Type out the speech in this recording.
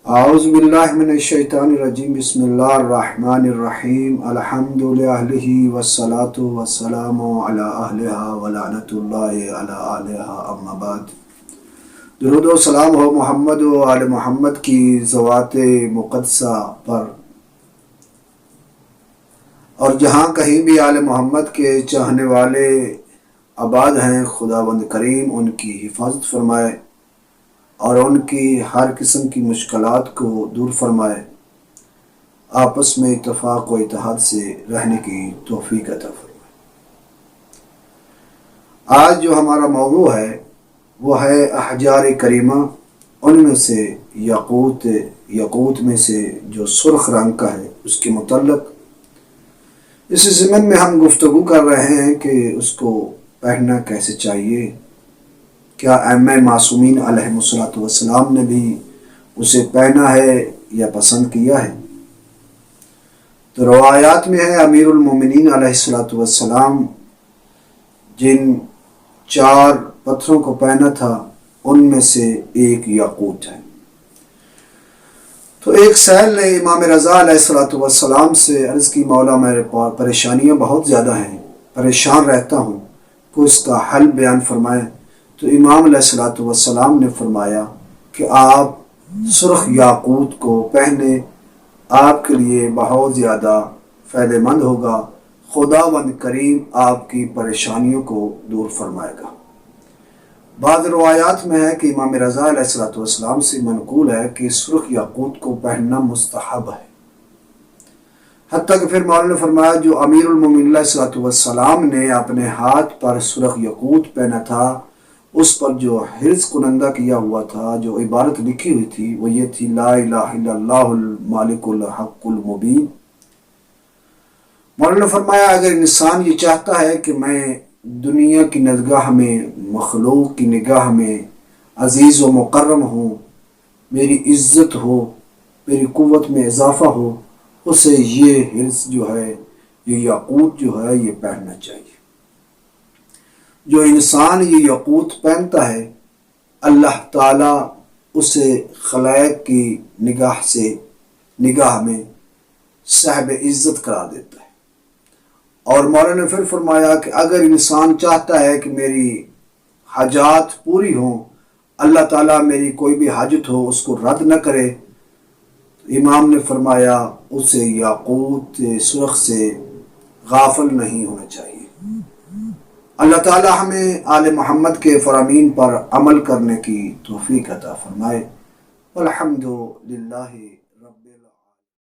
اعوذ باللہ من الشیطان الرجیم بسم اللہ الرحمن الرحیم الحمد للہ والصلاة والسلام علی اہلہا ولعنت اللہ علی اہلہا اما بعد۔ درود و سلام ہو محمد و آل محمد کی ذوات مقدسہ پر، اور جہاں کہیں بھی آل محمد کے چاہنے والے آباد ہیں، خداوند کریم ان کی حفاظت فرمائے اور ان کی ہر قسم کی مشکلات کو دور فرمائے، آپس میں اتفاق و اتحاد سے رہنے کی توفیق عطا فرمائے۔ آج جو ہمارا موضوع ہے وہ ہے احجار کریمہ، ان میں سے یاقوت میں سے جو سرخ رنگ کا ہے اس کے متعلق۔ اس ضمن میں ہم گفتگو کر رہے ہیں کہ اس کو پہننا کیسے چاہیے، کیا ائمہ معصومین علیہ السلام نے بھی اسے پہنا ہے یا پسند کیا ہے؟ تو روایات میں ہے امیر المومنین علیہ السلام جن 4 پتھروں کو پہنا تھا ان میں سے ایک یاقوت ہے۔ تو ایک سائل نے امام رضا علیہ السلام سے عرض کی، مولا میرے پاس پریشانیاں بہت زیادہ ہیں، پریشان رہتا ہوں، کو اس کا حل بیان فرمائے۔ تو امام علیہ السلام نے فرمایا کہ آپ سرخ یاقوت کو پہنے، آپ کے لیے بہت زیادہ فائدہ مند ہوگا، خداوند کریم آپ کی پریشانیوں کو دور فرمائے گا۔ بعض روایات میں ہے کہ امام رضا علیہ السلام سے منقول ہے کہ سرخ یاقوت کو پہننا مستحب ہے، حتیٰ کہ پھر مولانا نے فرمایا جو امیر المومنین علیہ السلام نے اپنے ہاتھ پر سرخ یاقوت پہنا تھا، اس پر جو حرز کنندہ کیا ہوا تھا، جو عبارت لکھی ہوئی تھی وہ یہ تھی، لا الہ الا اللہ المالک الحق المبین۔ مولانا نے فرمایا اگر انسان یہ چاہتا ہے کہ میں دنیا کی نگاہ میں، مخلوق کی نگاہ میں عزیز و مکرم ہوں، میری عزت ہو، میری قوت میں اضافہ ہو، اسے یہ حرز جو ہے، یہ یاقوت جو ہے یہ پہننا چاہیے۔ جو انسان یہ یاقوت پہنتا ہے، اللہ تعالیٰ اسے خلائق کی نگاہ میں صاحب عزت قرار دیتا ہے۔ اور مولانا نے پھر فرمایا کہ اگر انسان چاہتا ہے کہ میری حاجات پوری ہوں، اللہ تعالیٰ میری کوئی بھی حاجت ہو اس کو رد نہ کرے، امام نے فرمایا اسے یاقوت سرخ سے غافل نہیں ہونا چاہیے۔ اللہ تعالیٰ ہمیں آل محمد کے فرامین پر عمل کرنے کی توفیق عطا فرمائے۔ والحمد للہ رب العالمین۔